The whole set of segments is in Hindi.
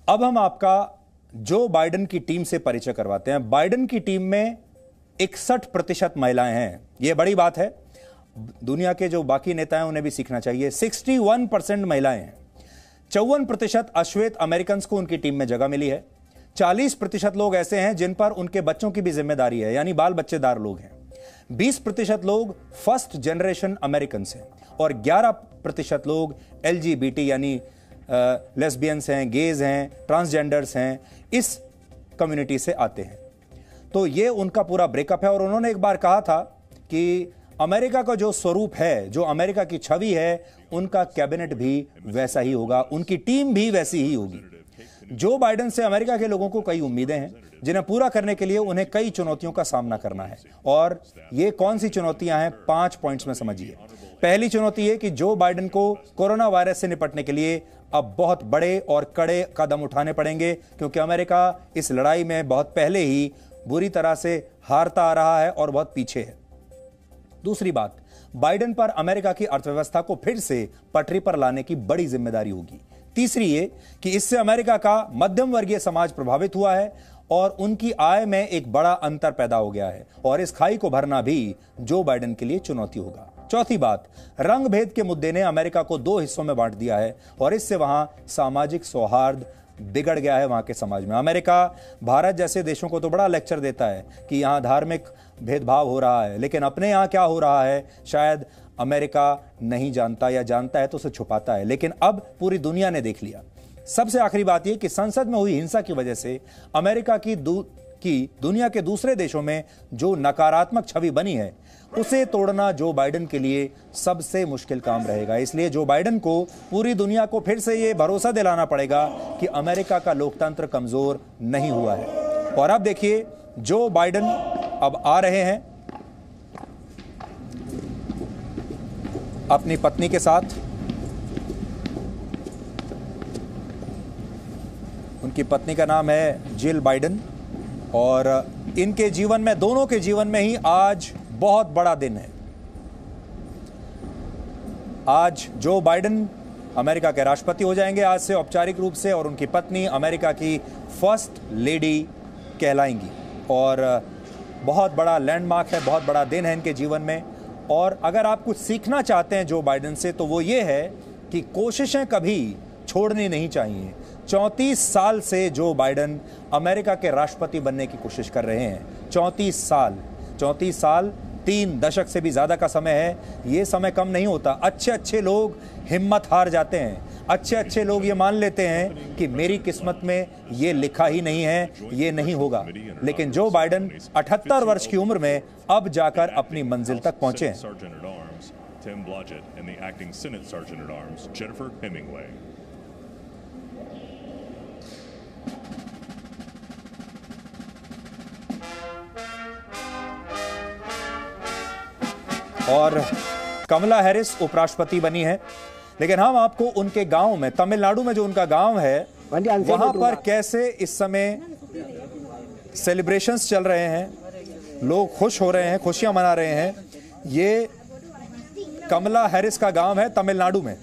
अब हम आपका जो बाइडेन की टीम से परिचय करवाते हैं। बाइडेन की टीम में 61% महिलाएं हैं। यह बड़ी बात है, दुनिया के जो बाकी नेता हैं उन्हें भी सीखना चाहिए। 61% महिलाएं हैं। 54% अश्वेत अमेरिकन को उनकी टीम में जगह मिली है। 40% लोग ऐसे हैं जिन पर उनके बच्चों की भी जिम्मेदारी है, यानी बाल बच्चेदार लोग हैं। 20% लोग फर्स्ट जनरेशन अमेरिकन हैं और 11% लोग LGBT यानी लेस्बियंस हैं, गेज हैं, ट्रांसजेंडर्स हैं, इस कम्युनिटी से आते हैं। तो ये उनका पूरा ब्रेकअप है। और उन्होंने एक बार कहा था कि अमेरिका का जो स्वरूप है, जो अमेरिका की छवि है, उनका कैबिनेट भी वैसा ही होगा, उनकी टीम भी वैसी ही होगी। जो बाइडेन से अमेरिका के लोगों को कई उम्मीदें हैं, जिन्हें पूरा करने के लिए उन्हें कई चुनौतियों का सामना करना है। और ये कौन सी चुनौतियां हैं, 5 पॉइंट्स में समझिए। पहली चुनौती है कि जो बाइडेन को कोरोना वायरस से निपटने के लिए अब बहुत बड़े और कड़े कदम उठाने पड़ेंगे, क्योंकि अमेरिका इस लड़ाई में बहुत पहले ही बुरी तरह से हारता आ रहा है और बहुत पीछे है। दूसरी बात, बाइडेन पर अमेरिका की अर्थव्यवस्था को फिर से पटरी पर लाने की बड़ी जिम्मेदारी होगी। तीसरी ये कि इससे अमेरिका का मध्यम वर्गीय समाज प्रभावित हुआ है और उनकी आय में एक बड़ा अंतर पैदा हो गया है, और इस खाई को भरना भी जो बाइडेन के लिए चुनौती होगा। चौथी बात, रंग भेद के मुद्दे ने अमेरिका को 2 हिस्सों में बांट दिया है और इससे वहां सामाजिक सौहार्द बिगड़ गया है वहां के समाज में। अमेरिका भारत जैसे देशों को तो बड़ा लेक्चर देता है कि यहां धार्मिक भेदभाव हो रहा है, लेकिन अपने यहां क्या हो रहा है शायद अमेरिका नहीं जानता, या जानता है तो उसे छुपाता है। लेकिन अब पूरी दुनिया ने देख लिया। सबसे आखिरी बात यह कि संसद में हुई हिंसा की वजह से अमेरिका की दुनिया के दूसरे देशों में जो नकारात्मक छवि बनी है, उसे तोड़ना जो बाइडेन के लिए सबसे मुश्किल काम रहेगा। इसलिए जो बाइडेन को पूरी दुनिया को फिर से यह भरोसा दिलाना पड़ेगा कि अमेरिका का लोकतंत्र कमजोर नहीं हुआ है। और अब देखिए, जो बाइडेन अब आ रहे हैं अपनी पत्नी के साथ। उनकी पत्नी का नाम है जिल बाइडेन, और इनके जीवन में, दोनों के जीवन में ही आज बहुत बड़ा दिन है। आज जो बाइडेन अमेरिका के राष्ट्रपति हो जाएंगे आज से औपचारिक रूप से, और उनकी पत्नी अमेरिका की फर्स्ट लेडी कहलाएंगी। और बहुत बड़ा लैंडमार्क है, बहुत बड़ा दिन है इनके जीवन में। और अगर आप कुछ सीखना चाहते हैं जो बाइडेन से, तो वो ये है कि कोशिशें कभी छोड़नी नहीं चाहिए। 34 साल से जो बाइडेन अमेरिका के राष्ट्रपति बनने की कोशिश कर रहे हैं। 34 साल 3 दशक से भी ज्यादा का समय है। ये समय कम नहीं होता। अच्छे लोग हिम्मत हार जाते हैं। अच्छे लोग ये मान लेते हैं कि मेरी किस्मत में ये लिखा ही नहीं है, ये नहीं होगा। लेकिन जो बाइडेन 78 वर्ष की उम्र में अब जाकर अपनी मंजिल तक पहुंचे हैं। और कमला हैरिस उपराष्ट्रपति बनी है। लेकिन हम आपको उनके गांव में, तमिलनाडु में जो उनका गांव है, वहां पर कैसे इस समय सेलिब्रेशंस चल रहे हैं, लोग खुश हो रहे हैं, खुशियां मना रहे हैं। ये कमला हैरिस का गांव है तमिलनाडु में,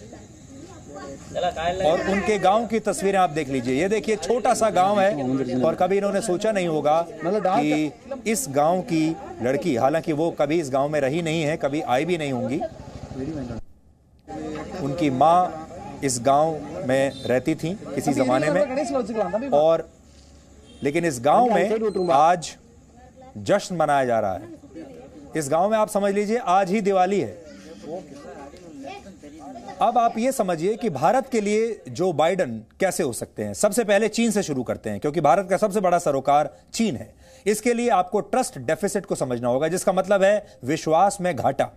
और उनके गांव की तस्वीरें आप देख लीजिए। ये देखिए, छोटा सा गांव है, और कभी इन्होंने सोचा नहीं होगा कि इस गांव की लड़की, हालांकि वो कभी इस गांव में रही नहीं है, कभी आई भी नहीं होंगी। उनकी माँ इस गांव में रहती थी किसी जमाने में, और लेकिन इस गांव में आज जश्न मनाया जा रहा है। इस गांव में आप समझ लीजिए आज ही दिवाली है। अब आप ये समझिए कि भारत के लिए जो बाइडेन कैसे हो सकते हैं। सबसे पहले चीन से शुरू करते हैं, क्योंकि भारत का सबसे बड़ा सरोकार चीन है। इसके लिए आपको ट्रस्ट डेफिसिट को समझना होगा, जिसका मतलब है विश्वास में घाटा।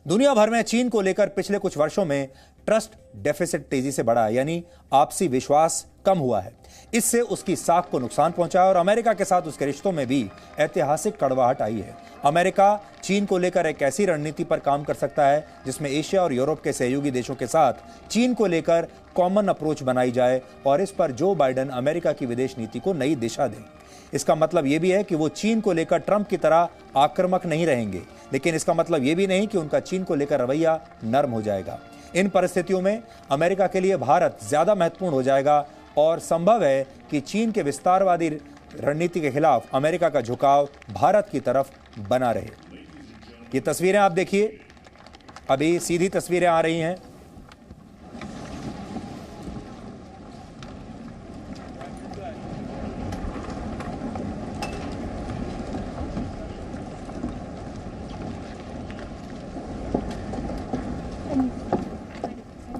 दुनिया भर में चीन को लेकर पिछले कुछ वर्षों में ट्रस्ट डेफिसिट तेजी से बढ़ा, यानी आपसी विश्वास कम हुआ है। इससे उसकी साख को नुकसान पहुंचा है और अमेरिका के साथ उसके रिश्तों में भी ऐतिहासिक कड़वाहट आई है। अमेरिका चीन को लेकर एक ऐसी रणनीति पर काम कर सकता है जिसमें एशिया और यूरोप के सहयोगी देशों के साथ चीन को लेकर कॉमन अप्रोच बनाई जाए, और इस पर जो बाइडेन अमेरिका की विदेश नीति को नई दिशा दें। इसका मतलब यह भी है कि वो चीन को लेकर ट्रंप की तरह आक्रामक नहीं रहेंगे, लेकिन इसका मतलब यह भी नहीं कि उनका चीन को लेकर रवैया नर्म हो जाएगा। इन परिस्थितियों में अमेरिका के लिए भारत ज्यादा महत्वपूर्ण हो जाएगा और संभव है कि चीन के विस्तारवादी रणनीति के खिलाफ अमेरिका का झुकाव भारत की तरफ बना रहे। ये तस्वीरें आप देखिए, अभी सीधी तस्वीरें आ रही हैं।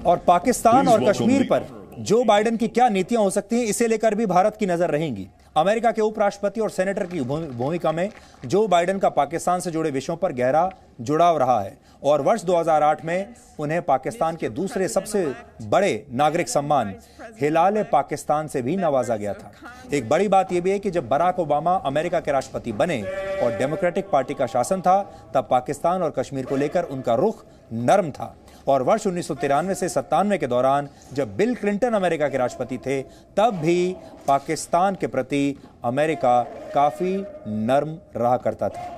और पाकिस्तान और कश्मीर पर जो बाइडेन की क्या नीतियां हो सकती हैं, इसे लेकर भी भारत की नजर रहेंगी। अमेरिका के उपराष्ट्रपति और सेनेटर की भूमिका में जो बाइडेन का पाकिस्तान से जुड़े विषयों पर गहरा जुड़ाव रहा है और वर्ष 2008 में उन्हें पाकिस्तान के दूसरे सबसे बड़े नागरिक सम्मान हिलाल पाकिस्तान से भी नवाजा गया था। एक बड़ी बात यह भी है कि जब बराक ओबामा अमेरिका के राष्ट्रपति बने और डेमोक्रेटिक पार्टी का शासन था, तब पाकिस्तान और कश्मीर को लेकर उनका रुख नरम था। और वर्ष 1993 से 97 के दौरान जब बिल क्लिंटन अमेरिका के राष्ट्रपति थे, तब भी पाकिस्तान के प्रति अमेरिका काफी नर्म रहा करता था।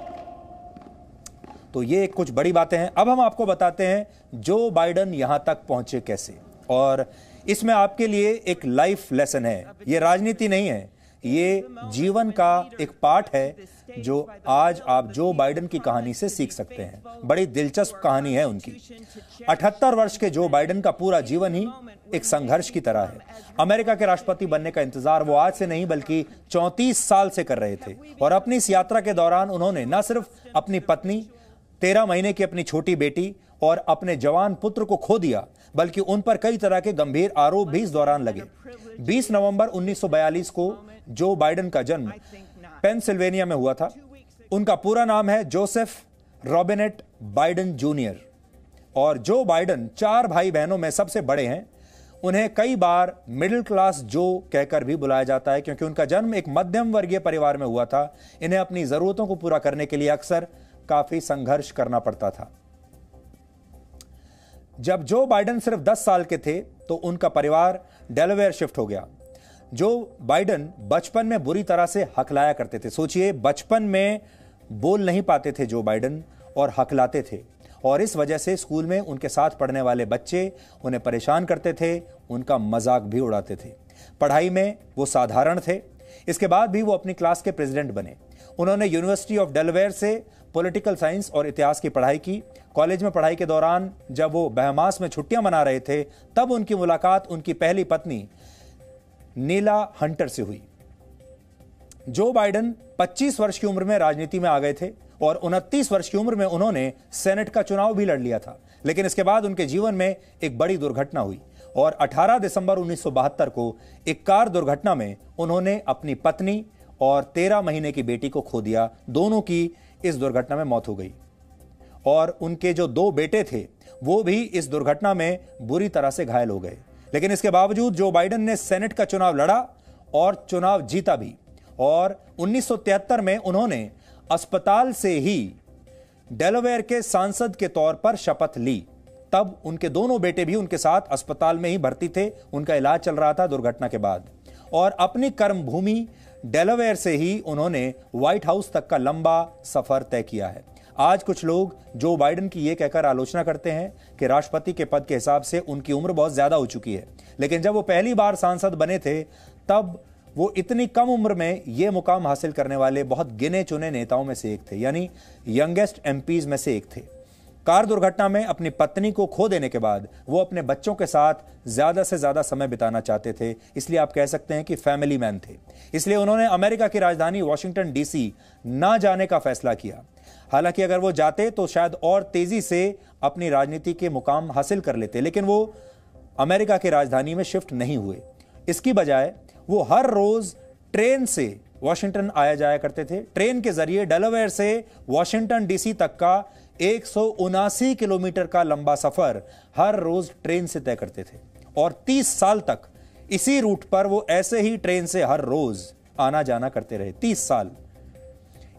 तो ये कुछ बड़ी बातें हैं। अब हम आपको बताते हैं जो बाइडेन यहां तक पहुंचे कैसे, और इसमें आपके लिए एक लाइफ लेसन है। ये राजनीति नहीं है, ये जीवन का एक पाठ है जो आज आप जो बाइडेन की कहानी से सीख सकते हैं। बड़ी दिलचस्प कहानी है उनकी। 78 वर्ष के जो बाइडेन का पूरा जीवन ही एक संघर्ष की तरह है। अमेरिका के राष्ट्रपति बनने का इंतजार वो आज से नहीं बल्कि 34 साल से कर रहे थे। और अपनी इस यात्रा के दौरान उन्होंने न सिर्फ अपनी पत्नी, 13 महीने की अपनी छोटी बेटी और अपने जवान पुत्र को खो दिया, बल्कि उन पर कई तरह के गंभीर आरोप भी इस दौरान लगे। 20 नवंबर 1942 को जो बाइडेन का जन्म पेंसिल्वेनिया में हुआ था। उनका पूरा नाम है जोसेफ रॉबिनेट बाइडेन जूनियर, और जो बाइडेन 4 भाई बहनों में सबसे बड़े हैं। उन्हें कई बार मिडिल क्लास जो कहकर भी बुलाया जाता है, क्योंकि उनका जन्म एक मध्यम वर्गीय परिवार में हुआ था। इन्हें अपनी जरूरतों को पूरा करने के लिए अक्सर काफी संघर्ष करना पड़ता था। जब जो बाइडेन सिर्फ 10 साल के थे तो उनका परिवार डेलावेयर शिफ्ट हो गया। जो बाइडेन बचपन में बुरी तरह से हकलाया करते थे। सोचिए, बचपन में बोल नहीं पाते थे जो बाइडेन और हकलाते थे, और इस वजह से स्कूल में उनके साथ पढ़ने वाले बच्चे उन्हें परेशान करते थे, उनका मजाक भी उड़ाते थे। पढ़ाई में वो साधारण थे। इसके बाद भी वो अपनी क्लास के प्रेसिडेंट बने। उन्होंने यूनिवर्सिटी ऑफ डेलावेयर से पॉलिटिकल साइंस और इतिहास की पढ़ाई की। कॉलेज में पढ़ाई के दौरान जब वो बहमास में छुट्टियां मना रहे थे, तब उनकी मुलाकात उनकी पहली पत्नी नीला हंटर से हुई। जो बाइडेन 25 वर्ष की उम्र में राजनीति में आ गए थे और 29 वर्ष की उम्र में उन्होंने सेनेट का चुनाव भी लड़ लिया था। लेकिन इसके बाद उनके जीवन में एक बड़ी दुर्घटना हुई और 18 दिसंबर 1972 को एक कार दुर्घटना में उन्होंने अपनी पत्नी और 13 महीने की बेटी को खो दिया। दोनों की इस दुर्घटना में मौत हो गई और उनके जो 2 बेटे थे वो भी इस दुर्घटना में बुरी तरह से घायल हो गए। लेकिन इसके बावजूद जो बाइडेन ने सेनेट का चुनाव लड़ा और चुनाव जीता भी, और 1973 में उन्होंने अस्पताल से ही डेलावेयर के सांसद के तौर पर शपथ ली। तब उनके दोनों बेटे भी उनके साथ अस्पताल में ही भर्ती थे, उनका इलाज चल रहा था दुर्घटना के बाद। और अपनी कर्मभूमि डेलावेयर से ही उन्होंने व्हाइट हाउस तक का लंबा सफर तय किया है। आज कुछ लोग जो बाइडेन की यह कहकर आलोचना करते हैं कि राष्ट्रपति के पद के हिसाब से उनकी उम्र बहुत ज्यादा हो चुकी है, लेकिन जब वो पहली बार सांसद बने थे तब वो इतनी कम उम्र में यह मुकाम हासिल करने वाले बहुत गिने चुने नेताओं में से एक थे, यानी यंगेस्ट एमपीज में से एक थे। कार दुर्घटना में अपनी पत्नी को खो देने के बाद वो अपने बच्चों के साथ ज्यादा से ज्यादा समय बिताना चाहते थे, इसलिए आप कह सकते हैं कि फैमिली मैन थे। इसलिए उन्होंने अमेरिका की राजधानी वॉशिंगटन डीसी ना जाने का फैसला किया। हालांकि अगर वो जाते तो शायद और तेजी से अपनी राजनीति के मुकाम हासिल कर लेते, लेकिन वो अमेरिका की राजधानी में शिफ्ट नहीं हुए। इसकी बजाय वो हर रोज ट्रेन से वॉशिंगटन आया जाया करते थे। ट्रेन के जरिए डेलावेयर से वॉशिंगटन डीसी तक का 179 किलोमीटर का लंबा सफर हर रोज ट्रेन से तय करते थे, और 30 साल तक इसी रूट पर वो ऐसे ही ट्रेन से हर रोज आना जाना करते रहे। 30 साल।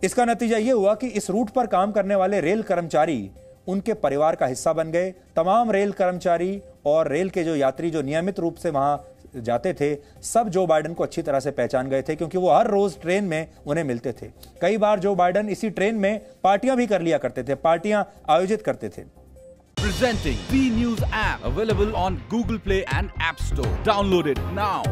इसका नतीजा यह हुआ कि इस रूट पर काम करने वाले रेल कर्मचारी उनके परिवार का हिस्सा बन गए। तमाम रेल कर्मचारी और रेल के जो यात्री जो नियमित रूप से वहां जाते थे, सब जो बाइडेन को अच्छी तरह से पहचान गए थे, क्योंकि वो हर रोज ट्रेन में उन्हें मिलते थे। कई बार जो बाइडेन इसी ट्रेन में पार्टियां भी कर लिया करते थे, पार्टियां आयोजित करते थे। Presenting B News app available on Google Play and App Store. Download it now.